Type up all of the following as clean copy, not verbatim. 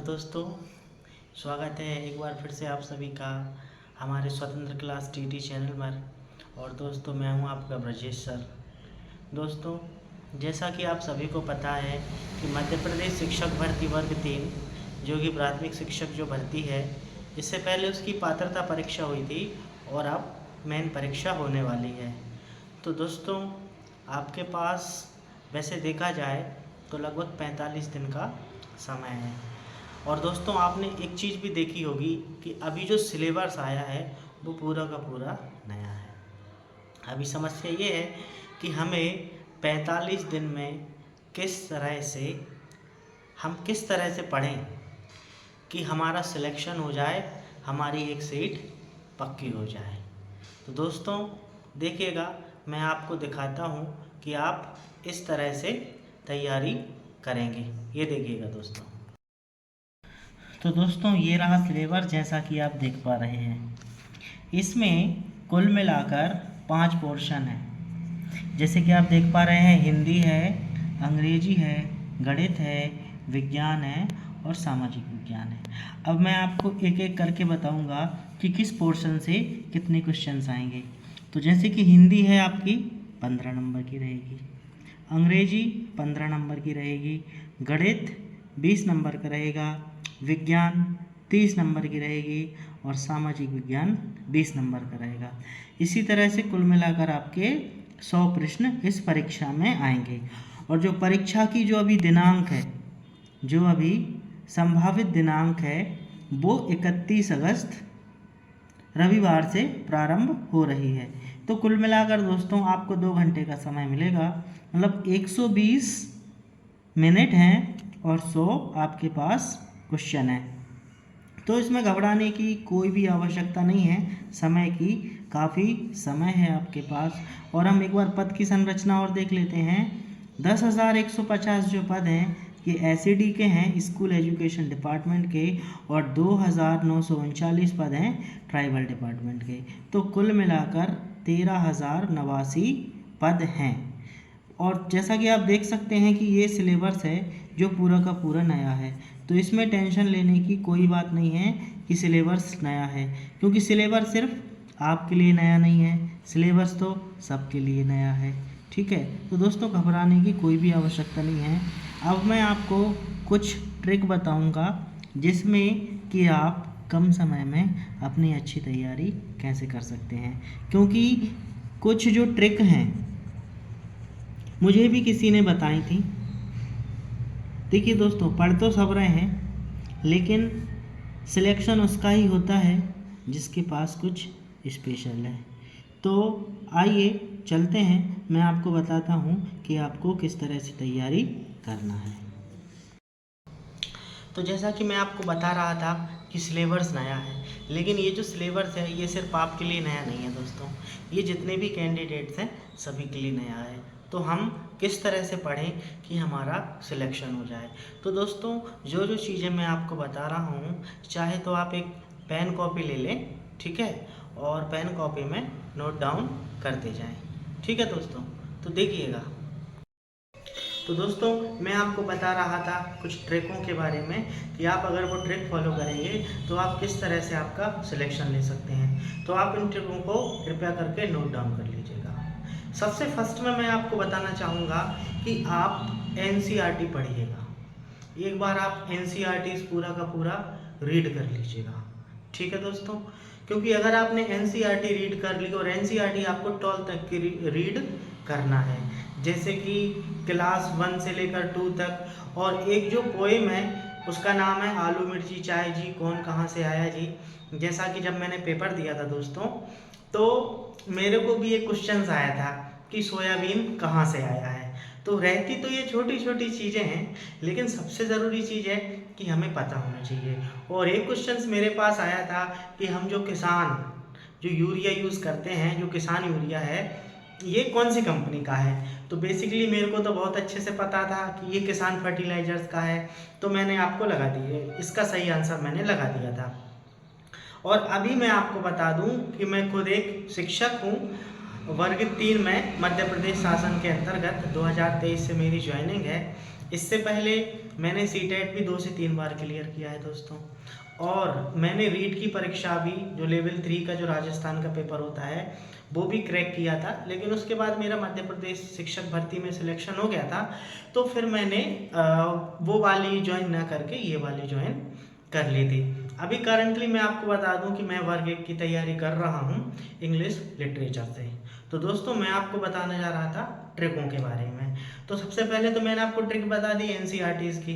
दोस्तों, स्वागत है एक बार फिर से आप सभी का हमारे स्वतंत्र क्लास टीटी चैनल पर। और दोस्तों, मैं हूं आपका ब्रजेश सर। दोस्तों, जैसा कि आप सभी को पता है कि मध्य प्रदेश शिक्षक भर्ती वर्ग 3 जो कि प्राथमिक शिक्षक जो भर्ती है, इससे पहले उसकी पात्रता परीक्षा हुई थी और अब मेन परीक्षा होने वाली है। तो दोस्तों, आपके पास वैसे देखा जाए तो लगभग 45 दिन का समय है। और दोस्तों, आपने एक चीज़ भी देखी होगी कि अभी जो सिलेबस आया है वो पूरा का पूरा नया है। अभी समस्या ये है कि हमें 45 दिन में किस तरह से पढ़ें कि हमारा सिलेक्शन हो जाए, हमारी एक सीट पक्की हो जाए। तो दोस्तों देखिएगा, मैं आपको दिखाता हूँ कि आप इस तरह से तैयारी करेंगे। ये देखिएगा दोस्तों। तो दोस्तों, ये रहा सिलेबस जैसा कि आप देख पा रहे हैं। इसमें कुल मिलाकर 5 पोर्शन है। जैसे कि आप देख पा रहे हैं, हिंदी है, अंग्रेजी है, गणित है, विज्ञान है और सामाजिक विज्ञान है। अब मैं आपको एक एक करके बताऊंगा कि किस पोर्शन से कितने क्वेश्चंस आएंगे। तो जैसे कि हिंदी है आपकी 15 नंबर की रहेगी, अंग्रेजी 15 नंबर की रहेगी, गणित 20 नंबर का रहेगा, विज्ञान 30 नंबर की रहेगी और सामाजिक विज्ञान 20 नंबर का रहेगा। इसी तरह से कुल मिलाकर आपके 100 प्रश्न इस परीक्षा में आएंगे। और जो परीक्षा की जो अभी दिनांक है, जो अभी संभावित दिनांक है, वो 31 अगस्त रविवार से प्रारंभ हो रही है। तो कुल मिलाकर दोस्तों आपको 2 घंटे का समय मिलेगा, मतलब 120 मिनट हैं और 100 आपके पास क्वेश्चन है। तो इसमें घबराने की कोई भी आवश्यकता नहीं है, समय की काफ़ी समय है आपके पास। और हम एक बार पद की संरचना और देख लेते हैं। 10,150 जो पद हैं ये एसईडी के हैं, स्कूल एजुकेशन डिपार्टमेंट के, और 2,939 पद हैं ट्राइबल डिपार्टमेंट के। तो कुल मिलाकर 13,089 पद हैं। और जैसा कि आप देख सकते हैं कि ये सिलेबस है जो पूरा का पूरा नया है। तो इसमें टेंशन लेने की कोई बात नहीं है कि सिलेबस नया है, क्योंकि सिलेबस सिर्फ आपके लिए नया नहीं है, सिलेबस तो सबके लिए नया है। ठीक है, तो दोस्तों घबराने की कोई भी आवश्यकता नहीं है। अब मैं आपको कुछ ट्रिक बताऊंगा जिसमें कि आप कम समय में अपनी अच्छी तैयारी कैसे कर सकते हैं। क्योंकि कुछ जो ट्रिक हैं मुझे भी किसी ने बताई थी। देखिए दोस्तों, पढ़ तो सब रहे हैं, लेकिन सिलेक्शन उसका ही होता है जिसके पास कुछ स्पेशल है। तो आइए चलते हैं, मैं आपको बताता हूँ कि आपको किस तरह से तैयारी करना है। तो जैसा कि मैं आपको बता रहा था कि सिलेबस नया है, लेकिन ये जो सिलेबस है ये सिर्फ आपके लिए नया नहीं है दोस्तों, ये जितने भी कैंडिडेट्स हैं सभी के लिए नया है। तो हम किस तरह से पढ़ें कि हमारा सिलेक्शन हो जाए। तो दोस्तों, जो जो चीज़ें मैं आपको बता रहा हूँ, चाहे तो आप एक पेन कॉपी ले लें, ठीक है, और पेन कॉपी में नोट डाउन करते जाएं। ठीक है दोस्तों, तो देखिएगा। तो दोस्तों, मैं आपको बता रहा था कुछ ट्रिकों के बारे में कि आप अगर वो ट्रिक फॉलो करेंगे तो आप किस तरह से आपका सिलेक्शन ले सकते हैं। तो आप इन ट्रिकों को कृपया करके नोट डाउन कर लीजिएगा। सबसे फर्स्ट में मैं आपको बताना चाहूँगा कि आप एनसीईआरटी पढ़िएगा। एक बार आप एनसीईआरटी पूरा का पूरा रीड कर लीजिएगा। ठीक है दोस्तों, क्योंकि अगर आपने एनसीईआरटी रीड कर ली, और एनसीईआरटी आपको 12 तक की रीड करना है, जैसे कि क्लास 1 से लेकर 2 तक। और एक जो पोएम है उसका नाम है आलू मिर्ची चाय जी कौन कहाँ से आया जी। जैसा कि जब मैंने पेपर दिया था दोस्तों, तो मेरे को भी एक क्वेश्चन आया था कि सोयाबीन कहाँ से आया है। तो रहती तो ये छोटी छोटी चीज़ें हैं, लेकिन सबसे ज़रूरी चीज़ है कि हमें पता होना चाहिए। और एक क्वेश्चन मेरे पास आया था कि हम जो किसान जो यूरिया यूज़ करते हैं, जो किसान यूरिया है, ये कौन सी कंपनी का है। तो बेसिकली मेरे को तो बहुत अच्छे से पता था कि ये किसान फर्टिलाइजर्स का है, तो मैंने आपको लगा दिया, इसका सही आंसर मैंने लगा दिया था। और अभी मैं आपको बता दूं कि मैं खुद एक शिक्षक हूं, वर्ग 3 में मध्य प्रदेश शासन के अंतर्गत 2023 से मेरी ज्वाइनिंग है। इससे पहले मैंने सीटेट भी 2 से 3 बार क्लियर किया है दोस्तों, और मैंने रीट की परीक्षा भी, जो लेवल 3 का जो राजस्थान का पेपर होता है, वो भी क्रैक किया था। लेकिन उसके बाद मेरा मध्य प्रदेश शिक्षक भर्ती में सिलेक्शन हो गया था, तो फिर मैंने वो वाली ज्वाइन ना करके ये वाली ज्वाइन कर ली थी। अभी करंटली मैं आपको बता दूं कि मैं वर्ग 1 की तैयारी कर रहा हूं इंग्लिश लिटरेचर से। तो दोस्तों मैं आपको बताने जा रहा था ट्रिकों के बारे में। तो सबसे पहले तो मैंने आपको ट्रिक बता दी एनसीईआरटीज़ की,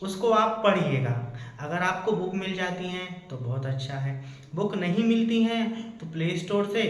उसको आप पढ़िएगा। अगर आपको बुक मिल जाती हैं तो बहुत अच्छा है, बुक नहीं मिलती हैं तो प्ले स्टोर से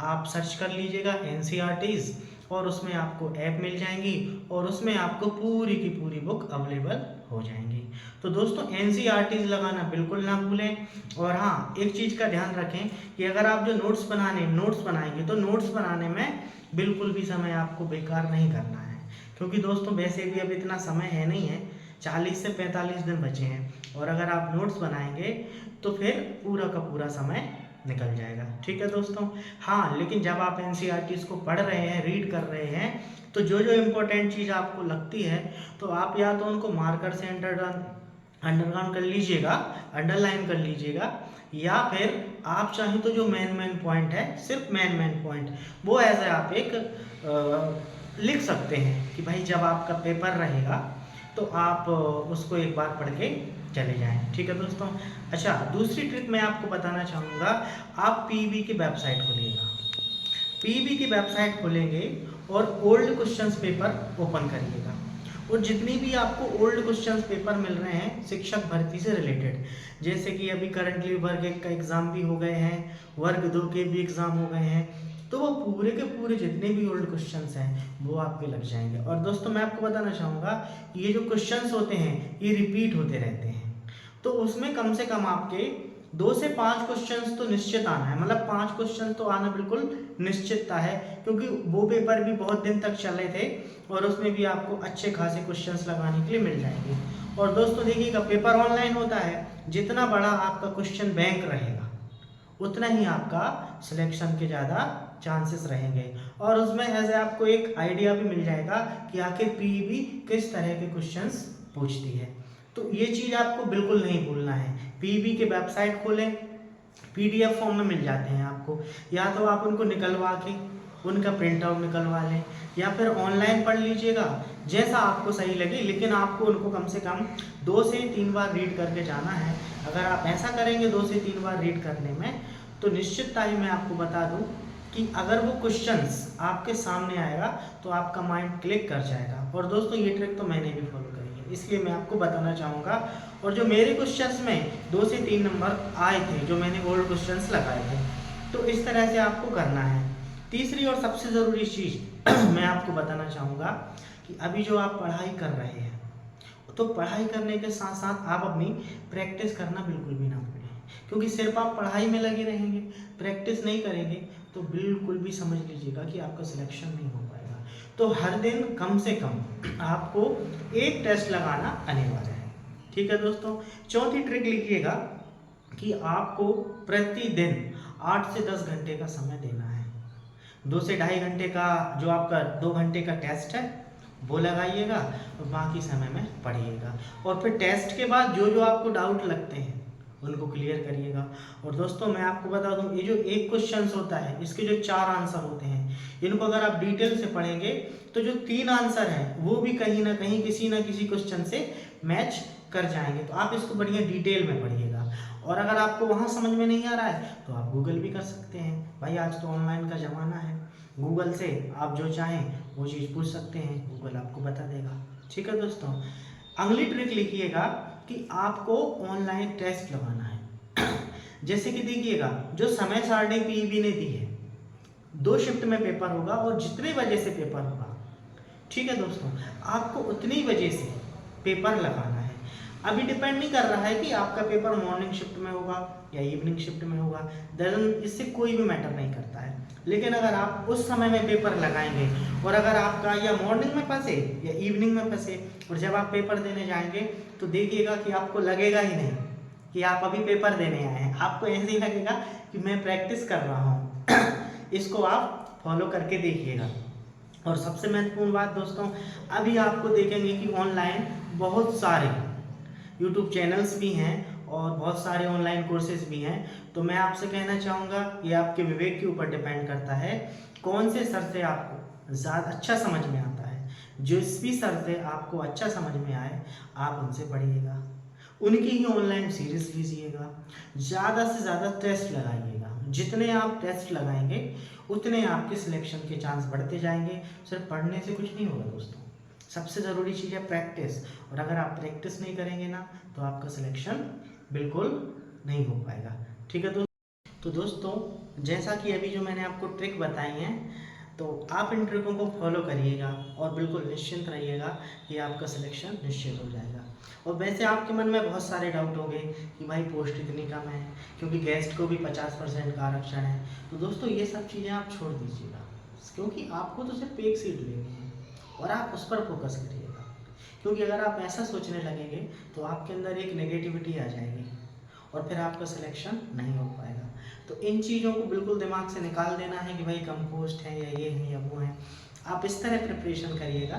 आप सर्च कर लीजिएगा एनसीईआरटीज़, और उसमें आपको ऐप मिल जाएंगी और उसमें आपको पूरी की पूरी बुक अवेलेबल हो जाएंगी। तो दोस्तों एनसीईआरटीज़ लगाना बिल्कुल ना भूलें। और हाँ, एक चीज़ का ध्यान रखें कि अगर आप जो नोट्स बनाएंगे तो नोट्स बनाने में बिल्कुल भी समय आपको बेकार नहीं करना है, क्योंकि दोस्तों वैसे भी अब इतना समय है नहीं है, 40 से 45 दिन बचे हैं, और अगर आप नोट्स बनाएंगे तो फिर पूरा का पूरा समय निकल जाएगा। ठीक है दोस्तों। हाँ, लेकिन जब आप एनसीईआरटीज़ को पढ़ रहे हैं, रीड कर रहे हैं, तो जो जो इम्पोर्टेंट चीज़ आपको लगती है तो आप या तो उनको मार्कर से अंडरलाइन कर लीजिएगा, अंडरलाइन कर लीजिएगा, या फिर आप चाहें तो जो मेन पॉइंट है, सिर्फ मेन पॉइंट, वो ऐसे आप एक लिख सकते हैं कि भाई जब आपका पेपर रहेगा तो आप उसको एक बार पढ़ के चले जाएं। ठीक है दोस्तों। अच्छा, दूसरी ट्रिक मैं आपको बताना चाहूँगा, आप पीईबी की वेबसाइट खोलिएगा। पीईबी की वेबसाइट खोलेंगे और ओल्ड क्वेश्चंस पेपर ओपन करिएगा, और जितनी भी आपको ओल्ड क्वेश्चंस पेपर मिल रहे हैं शिक्षक भर्ती से रिलेटेड, जैसे कि अभी करंटली वर्ग 1 का एग्ज़ाम भी हो गए हैं, वर्ग 2 के भी एग्ज़ाम हो गए हैं, तो वो पूरे के पूरे जितने भी ओल्ड क्वेश्चंस हैं वो आपके लग जाएंगे। और दोस्तों मैं आपको बताना चाहूँगा कि ये जो क्वेश्चंस होते हैं ये रिपीट होते रहते हैं, तो उसमें कम से कम आपके 2 से 5 क्वेश्चंस तो निश्चित आना है, मतलब 5 क्वेश्चन तो आना बिल्कुल निश्चितता है, क्योंकि वो पेपर भी बहुत दिन तक चले थे और उसमें भी आपको अच्छे खासे क्वेश्चंस लगाने के लिए मिल जाएंगे। और दोस्तों देखिएगा, पेपर ऑनलाइन होता है, जितना बड़ा आपका क्वेश्चन बैंक रहेगा उतना ही आपका सिलेक्शन के ज़्यादा चांसेस रहेंगे, और उसमें ऐसे आपको एक आइडिया भी मिल जाएगा कि आखिर पीईबी किस तरह के क्वेश्चंस पूछती है। तो ये चीज़ आपको बिल्कुल नहीं भूलना है। पीईबी के वेबसाइट खोलें, पीडीएफ फॉर्म में मिल जाते हैं आपको, या तो आप उनको निकलवा के उनका प्रिंट आउट निकलवा लें, या फिर ऑनलाइन पढ़ लीजिएगा, जैसा आपको सही लगे, लेकिन आपको उनको कम से कम 2 से 3 बार रीड करके जाना है। अगर आप ऐसा करेंगे 2 से 3 बार रीड करने में, तो निश्चितता ही मैं आपको बता दूं कि अगर वो क्वेश्चंस आपके सामने आएगा तो आपका माइंड क्लिक कर जाएगा। और दोस्तों ये ट्रिक तो मैंने भी फॉलो करी है, इसलिए मैं आपको बताना चाहूँगा। और जो मेरे क्वेश्चंस में 2 से 3 नंबर आए थे, जो मैंने ओल्ड क्वेश्चंस लगाए थे, तो इस तरह से आपको करना है। तीसरी और सबसे ज़रूरी चीज़ मैं आपको बताना चाहूँगा कि अभी जो आप पढ़ाई कर रहे हैं, तो पढ़ाई करने के साथ साथ आप अपनी प्रैक्टिस करना बिल्कुल भी ना भूलें, क्योंकि सिर्फ आप पढ़ाई में लगे रहेंगे, प्रैक्टिस नहीं करेंगे, तो बिल्कुल भी समझ लीजिएगा कि आपका सिलेक्शन नहीं हो पाएगा। तो हर दिन कम से कम आपको एक टेस्ट लगाना अनिवार्य है। ठीक है दोस्तों। चौथी ट्रिक लिखिएगा कि आपको प्रतिदिन 8 से 10 घंटे का समय देना है। 2 से ढाई घंटे का जो आपका 2 घंटे का टेस्ट है वो लगाइएगा, और बाकी समय में पढ़िएगा, और फिर टेस्ट के बाद जो जो आपको डाउट लगते हैं उनको क्लियर करिएगा। और दोस्तों मैं आपको बता दूं, ये जो एक क्वेश्चन होता है, इसके जो 4 आंसर होते हैं, इनको अगर आप डिटेल से पढ़ेंगे तो जो 3 आंसर हैं वो भी कहीं ना कहीं किसी ना किसी क्वेश्चन से मैच कर जाएंगे। तो आप इसको बढ़िया डिटेल में पढ़िएगा, और अगर आपको वहाँ समझ में नहीं आ रहा है तो आप गूगल भी कर सकते हैं। भाई आज तो ऑनलाइन का ज़माना है, गूगल से आप जो चाहें वो चीज़ पूछ सकते हैं, गूगल आपको बता देगा। ठीक है दोस्तों। अगली ट्रिक लिखिएगा कि आपको ऑनलाइन टेस्ट लगाना है। जैसे कि देखिएगा, जो समय सारणी पीईबी ने दी है, 2 शिफ्ट में पेपर होगा और जितने बजे से पेपर होगा, ठीक है दोस्तों, आपको उतनी बजे से पेपर लगाना है। अभी डिपेंड नहीं कर रहा है कि आपका पेपर मॉर्निंग शिफ्ट में होगा या इवनिंग शिफ्ट में होगा, इससे कोई भी मैटर नहीं करता है। लेकिन अगर आप उस समय में पेपर लगाएंगे और अगर आपका या मॉर्निंग में फंसे या इवनिंग में फंसे, और जब आप पेपर देने जाएंगे तो देखिएगा कि आपको लगेगा ही नहीं कि आप अभी पेपर देने आए हैं, आपको ऐसे ही लगेगा कि मैं प्रैक्टिस कर रहा हूँ। इसको आप फॉलो करके देखिएगा। और सबसे महत्वपूर्ण बात दोस्तों, अभी आपको देखेंगे कि ऑनलाइन बहुत सारे यूट्यूब चैनल्स भी हैं और बहुत सारे ऑनलाइन कोर्सेज भी हैं। तो मैं आपसे कहना चाहूँगा, ये आपके विवेक के ऊपर डिपेंड करता है कौन से सर से आपको ज़्यादा अच्छा समझ में आता है। जिस भी सर से आपको अच्छा समझ में आए आप उनसे पढ़िएगा, उनकी ही ऑनलाइन सीरीज लीजिएगा, ज़्यादा से ज़्यादा टेस्ट लगाइएगा। जितने आप टेस्ट लगाएंगे उतने आपके सिलेक्शन के चांस बढ़ते जाएंगे। सिर्फ पढ़ने से कुछ नहीं होगा दोस्तों, सबसे ज़रूरी चीज़ है प्रैक्टिस। और अगर आप प्रैक्टिस नहीं करेंगे ना तो आपका सिलेक्शन बिल्कुल नहीं हो पाएगा। ठीक है तो दोस्तों, जैसा कि अभी जो मैंने आपको ट्रिक बताई हैं, तो आप इन ट्रिकों को फॉलो करिएगा और बिल्कुल निश्चिंत रहिएगा कि आपका सिलेक्शन निश्चित हो जाएगा। और वैसे आपके मन में बहुत सारे डाउट होंगे कि भाई पोस्ट इतनी कम है, क्योंकि गेस्ट को भी 50% का आरक्षण है। तो दोस्तों ये सब चीज़ें आप छोड़ दीजिएगा, क्योंकि आपको तो सिर्फ एक सीट लेनी है और आप उस पर फोकस करिएगा। क्योंकि अगर आप ऐसा सोचने लगेंगे तो आपके अंदर एक नेगेटिविटी आ जाएगी और फिर आपका सिलेक्शन नहीं हो पाएगा। तो इन चीज़ों को बिल्कुल दिमाग से निकाल देना है कि भाई कम पोस्ट है या ये है या वो है। आप इस तरह प्रिपरेशन करिएगा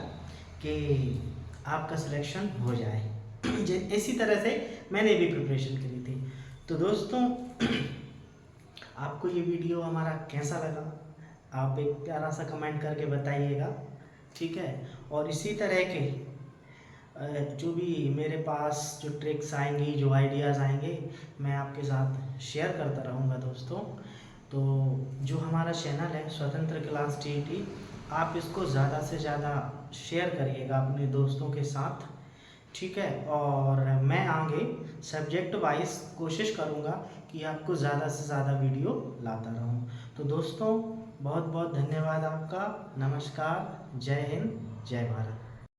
कि आपका सिलेक्शन हो जाए। इसी तरह से मैंने भी प्रिपरेशन करी थी। तो दोस्तों आपको ये वीडियो हमारा कैसा लगा, आप एक प्यारा सा कमेंट करके बताइएगा, ठीक है। और इसी तरह के जो भी मेरे पास जो ट्रिक्स आएंगी, जो आइडियाज़ आएंगे, मैं आपके साथ शेयर करता रहूँगा दोस्तों। तो जो हमारा चैनल है स्वतंत्र क्लास TET, आप इसको ज़्यादा से ज़्यादा शेयर करिएगा अपने दोस्तों के साथ, ठीक है। और मैं आगे सब्जेक्ट वाइज कोशिश करूँगा कि आपको ज़्यादा से ज़्यादा वीडियो लाता रहूँ। तो दोस्तों बहुत बहुत धन्यवाद आपका। नमस्कार, जय हिंद, जय भारत।